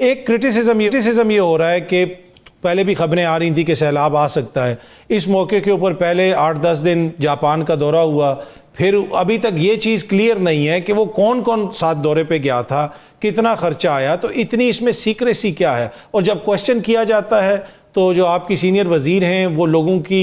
एक क्रिटिसिज्म ये हो रहा है कि पहले भी खबरें आ रही थी कि सैलाब आ सकता है। इस मौके के ऊपर पहले 8-10 दिन जापान का दौरा हुआ, फिर अभी तक ये चीज़ क्लियर नहीं है कि वो कौन कौन साथ दौरे पे गया था, कितना खर्चा आया, तो इतनी इसमें सीक्रेसी क्या है। और जब क्वेश्चन किया जाता है तो जो आपकी सीनियर वज़ीर हैं वो लोगों की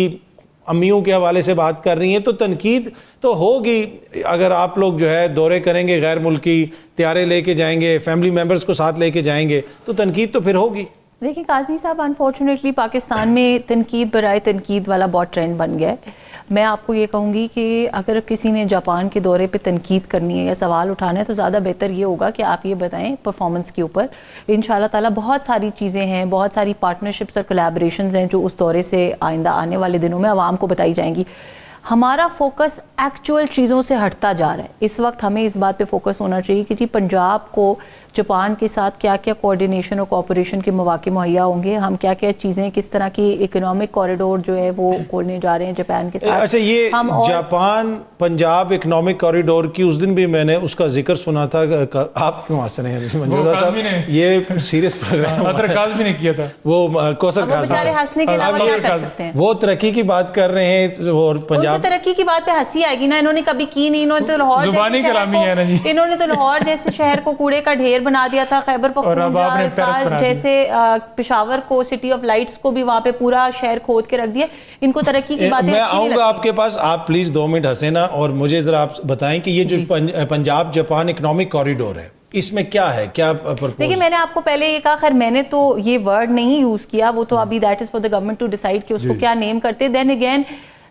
अम्मियों के हवाले से बात कर रही हैं, तो तनकीद तो होगी। अगर आप लोग जो है दौरे करेंगे, गैर मुल्की त्यारे लेके जाएंगे, फैमिली मेम्बर्स को साथ लेके जाएंगे, तो तनकीद तो फिर होगी। देखिए काज़मी साहब, अनफॉर्चुनेटली पाकिस्तान में तनकीद बराए तनकीद वाला बहुत ट्रेंड बन गया है। मैं आपको ये कहूँगी कि अगर किसी ने जापान के दौरे पे तनकीद करनी है या सवाल उठाना है तो ज़्यादा बेहतर ये होगा कि आप ये बताएं परफॉर्मेंस के ऊपर। इंशाल्लाह ताला बहुत सारी चीज़ें हैं, बहुत सारी पार्टनरशिप्स और कोलैबोरेशंस हैं जो उस दौरे से आइंदा आने वाले दिनों में आवाम को बताई जाएंगी। हमारा फोकस एक्चुअल चीज़ों से हटता जा रहा है। इस वक्त हमें इस बात पे फोकस होना चाहिए कि जी पंजाब को जापान के साथ क्या क्या कोऑर्डिनेशन और कोऑपरेशन के मौके मुहैया होंगे, हम क्या क्या चीज़ें, किस तरह की इकोनॉमिक कॉरिडोर जो है वो खोलने जा रहे हैं जापान के साथ। अच्छा, ये हम जापान पंजाब इकोनॉमिक कॉरिडोर की उस दिन भी मैंने उसका जिक्र सुना था। आप क्यों हंस रहे हैं मंजूर साहब? ये सीरियस प्रोग्राम ने किया था वो कौसर हंसने के अलावा क्या कर सकते हैं? वो तरक्की की बात कर रहे हैं और पंजाब तरक्की की बात पे हंसी आएगी ना, इन्होंने कभी की नहीं। इन्होंने तो लाहौर जैसे शहर को कूड़े का ढेर बना दिया था, खैबर पख्तूनख्वा जैसे पेशावर को सिटी ऑफ लाइट्स को भी वहां पे पूरा शहर खोद के रख दिया। इनको तरक्की की बातें मैं आऊंगा आपके पास, आप प्लीज 2 मिनट हंसे ना और मुझे जरा आप बताएं कि ये जो पंजाब जापान इकोनॉमिक कॉरिडोर है इसमें क्या है, क्या देखिए मैंने आपको पहले ये कहा, खैर मैंने तो ये वर्ड नहीं यूज किया, वो तो अभी that is for the government to decide कि उसको क्या नेम करते। Then again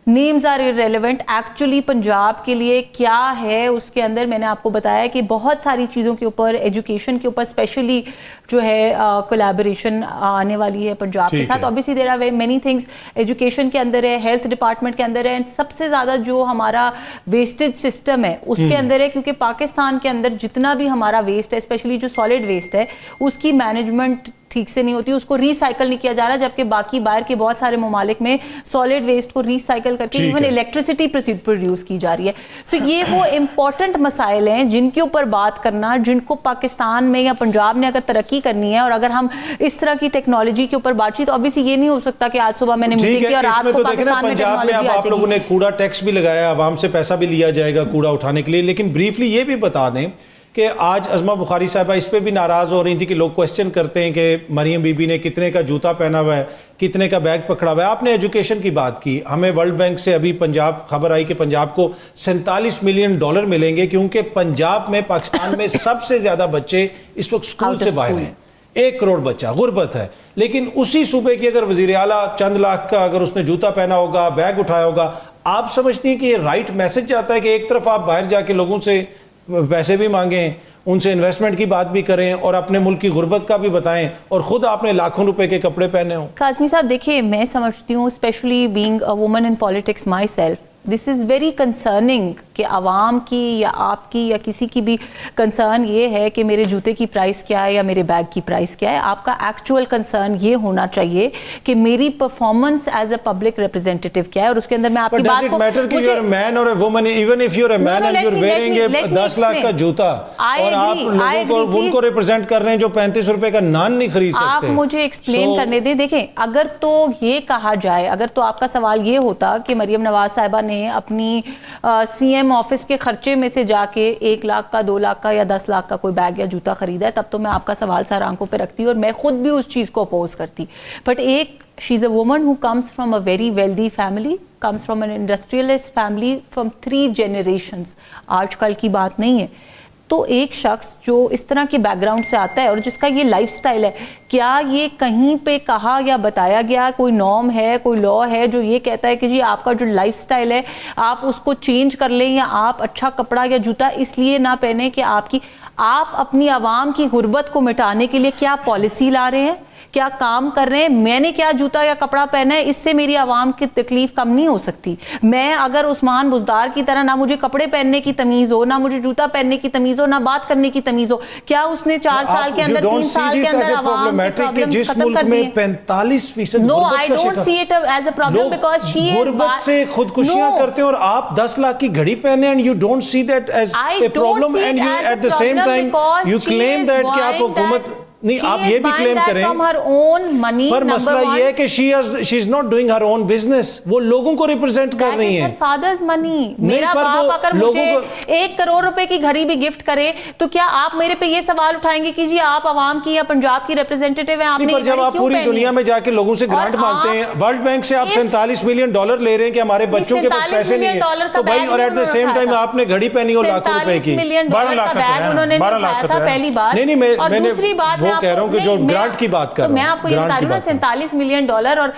names are irrelevant. Actually Punjab के लिए क्या है उसके अंदर मैंने आपको बताया कि बहुत सारी चीज़ों के ऊपर, एजुकेशन के ऊपर स्पेशली जो है कोलैबोरेशन आने वाली है पंजाब के साथ। Obviously there are many things, education के अंदर है, हेल्थ डिपार्टमेंट के अंदर है, एंड सबसे ज़्यादा जो हमारा वेस्टेज सिस्टम है उसके अंदर है, क्योंकि पाकिस्तान के अंदर जितना भी हमारा वेस्ट है, स्पेशली जो सॉलिड वेस्ट है, उसकी मैनेजमेंट ठीक से नहीं होती, उसको रिसाइकल नहीं किया जा रहा, जबकि बाकी बाहर के बहुत सारे ममालिक में सॉलिड वेस्ट को रिसाइकल करके इवन इलेक्ट्रिसिटी प्रोड्यूस की जा रही है। सो ये वो इम्पोर्टेंट मसाइल हैं जिनके ऊपर बात करना, जिनको पाकिस्तान में या पंजाब ने अगर तरक्की करनी है, और अगर हम इस तरह की टेक्नोलॉजी के ऊपर बातचीत, तो ऑब्वियसली ये नहीं हो सकता कि आज सुबह मैंने मीटिंग की और रात को पाकिस्तान में टेक्नोलॉजी आ जाएगी। आप लोगों ने कूड़ा टैक्स भी लगाया, आवाम से पैसा भी लिया जाएगा कूड़ा उठाने के लिए, लेकिन ब्रीफली ये भी बता दें कि आज अज़मा बुखारी साहबा इस पे भी नाराज़ हो रही थी कि लोग क्वेश्चन करते हैं कि मरियम बीबी ने कितने का जूता पहना हुआ है, कितने का बैग पकड़ा हुआ है। आपने एजुकेशन की बात की, हमें वर्ल्ड बैंक से अभी पंजाब खबर आई कि पंजाब को $47 मिलियन मिलेंगे, क्योंकि पंजाब में पाकिस्तान में सबसे ज़्यादा बच्चे इस वक्त स्कूल से बाहर हैं। 1 करोड़ बच्चा गुर्बत है, लेकिन उसी सूबे की अगर वज़ीर आला चंद लाख का अगर उसने जूता पहना होगा, बैग उठाया होगा, आप समझती हैं कि ये राइट मैसेज जाता है कि एक तरफ आप बाहर जाके लोगों से पैसे भी मांगें, उनसे इन्वेस्टमेंट की बात भी करें और अपने मुल्क की गुर्बत का भी बताएं, और खुद आपने लाखों रुपए के कपड़े पहने हो? काज़मी साहब देखिए, मैं समझती हूँ specially being a woman in politics my self, this is very concerning कि आवाम की या आपकी या किसी की भी कंसर्न ये है कि मेरे जूते की प्राइस क्या है या मेरे बैग की प्राइस क्या है। आपका एक्चुअल कंसर्न ये होना चाहिए कि मेरी performance as a public representative क्या है, और उसके अंदर मैं आपकी बात को मैटर कि यू आर अ मैन और a woman, even if you are a man and you are wearing 10 lakh का जूता और आप लोगों को उनको रिप्रेजेंट कर रहे हैं जो 35 रुपए का नान नहीं खरीद सकते। आप मुझे एक्सप्लेन करने दें। देखें, अगर तो ये कहा जाए, अगर तो आपका सवाल ये होता कि मरियम नवाज साहिबा ने अपनी सीएम ऑफिस के खर्चे में से जाके 1 लाख का, 2 लाख का या 10 लाख का कोई बैग या जूता खरीदा है, तब तो मैं आपका सवाल सर आंखों पे रखती और मैं खुद भी उस चीज़ को अपोज करती। बट एक, she is a woman who comes from a very wealthy family, comes from N industrialist family from 3 generations, आजकल की बात नहीं है। तो एक शख्स जो इस तरह के बैकग्राउंड से आता है और जिसका ये लाइफस्टाइल है, क्या ये कहीं पे कहा या बताया गया कोई नॉर्म है, कोई लॉ है जो ये कहता है कि जी आपका जो लाइफस्टाइल है आप उसको चेंज कर लें, या आप अच्छा कपड़ा या जूता इसलिए ना पहने कि आप अपनी आवाम की गुर्बत को मिटाने के लिए क्या पॉलिसी ला रहे हैं, क्या काम कर रहे हैं? मैंने क्या जूता या कपड़ा पहना है, इससे मेरी आवाम की तकलीफ कम नहीं हो सकती। मैं अगर उस्मान बुज़दार की तरह ना मुझे कपड़े पहनने की तमीज़ हो, ना मुझे जूता पहनने की तमीज़ हो, ना बात करने की तमीज़ हो, क्या उसने 4 साल के अंदर, 3 साल के अंदर आवाम की प्रॉब्लम्स खत्म कर दी? 45% no, I don't see it as a problem because she is गुर्बत से खुदकुशियां करते हैं और आप 10 लाख की घड़ी पहने and you don't see that as a problem, and you at the same time you claim that कि आप हुकूमत नहीं, आप ये भी क्लेम करें फ्रॉम हर ओन मनी, पर मसला ये है कि she is not doing her own business, वो लोगों को रिप्रेजेंट कर रही हैं। Father's money. मेरा पर बाप वो अगर लोगों मुझे 1 करोड़ रुपए की घड़ी भी गिफ्ट करे तो क्या आप मेरे पे ये सवाल उठाएंगे कि जी आप अवाम की या पंजाब की रिप्रेजेंटेटिव हैं, आपने पर जब आप पूरी दुनिया में जाके लोगों से ग्रांट मांगते हैं, वर्ल्ड बैंक से आप $47 मिलियन ले रहे हैं कि हमारे बच्चों के पास पैसे नहीं है, तो भाई और एट द सेम टाइम आपने घड़ी पहनी हो लाखों रुपए की। $47 मिलियन का बैग उन्होंने उठाया था, पहली बात। नहीं, और दूसरी बात वो कह रहा हूं कि जो ग्रांट की बात कर रहा हूं, मैं आपको ये बता रही हूँ, $47 मिलियन और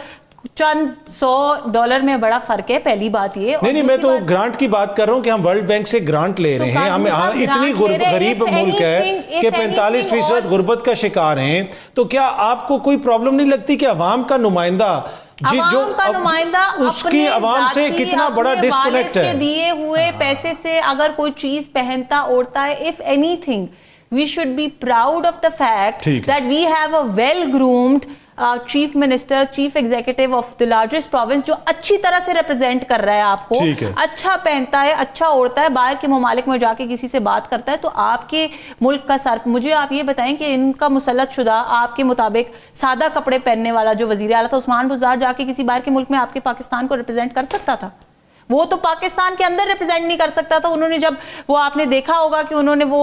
चंद $100 में बड़ा फर्क है, पहली बात ये। नहीं, मैं तो ग्रांट की बात कर रहा हूं कि हम वर्ल्ड बैंक से ग्रांट ले रहे हैं, हम इतनी गरीब मुल्क है कि 45% गुर्बत का शिकार हैं, तो क्या आपको कोई प्रॉब्लम नहीं लगती कि अवाम का नुमाइंदा उसकी अवाम से कितना बड़ा डिस्कनेक्ट है? दिए हुए पैसे से अगर कोई चीज पहनता ओढ़ता है, if anything we should be proud of the fact that we have a well groomed chief minister, chief executive of the largest province, जो अच्छी तरह से रिप्रेजेंट कर रहा है आपको, अच्छा पहनता है, अच्छा ओढ़ता है, बाहर के ममालिक में जाके किसी से बात करता है, तो आपके मुल्क का सर्फ। मुझे आप ये बताएं कि इनका मुसल्लत शुदा आपके मुताबिक सादा कपड़े पहनने वाला जो वजीर आला था, उस्मान बुज़दार, जाके किसी बाहर के मुल्क में आपके पाकिस्तान को रिप्रेजेंट कर सकता था? वो तो पाकिस्तान के अंदर रिप्रेजेंट नहीं कर सकता था। उन्होंने जब वो, आपने देखा होगा कि उन्होंने वो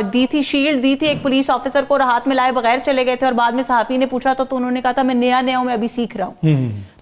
दी थी, शील्ड दी थी एक पुलिस ऑफिसर को, और हाथ में लाए बगैर चले गए थे, और बाद में सहाफी ने पूछा तो उन्होंने कहा था मैं नया हूं, मैं अभी सीख रहा हूं।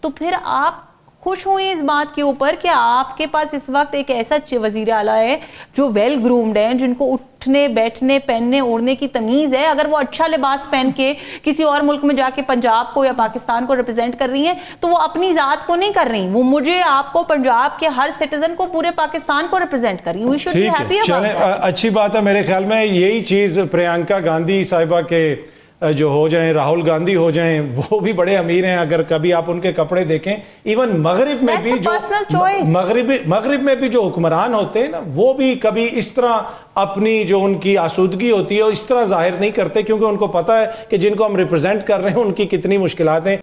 तो फिर आप खुश हुए इस बात के ऊपर कि आपके पास इस वक्त एक ऐसा वजीर आला है जो वेल ग्रूम्ड है, जिनको उठने बैठने पहनने ओढ़ने की तमीज है। अगर वो अच्छा लिबास पहन के किसी और मुल्क में जाके पंजाब को या पाकिस्तान को रिप्रेजेंट कर रही हैं, तो वो अपनी जात को नहीं कर रही, वो मुझे, आपको, पंजाब के हर सिटीजन को, पूरे पाकिस्तान को रिप्रेजेंट कर रही है। We should be happy about that. अच्छी बात है। मेरे ख्याल में यही चीज प्रियंका गांधी साहिबा के जो हो जाएं, राहुल गांधी हो जाएं, वो भी बड़े अमीर हैं। अगर कभी आप उनके कपड़े देखें, इवन मगरिब में भी जो मगरिब में भी जो हुक्मरान होते हैं ना, वो भी कभी इस तरह अपनी जो उनकी आसूदगी होती है इस तरह जाहिर नहीं करते, क्योंकि उनको पता है कि जिनको हम रिप्रेजेंट कर रहे हैं उनकी कितनी मुश्किलात हैं।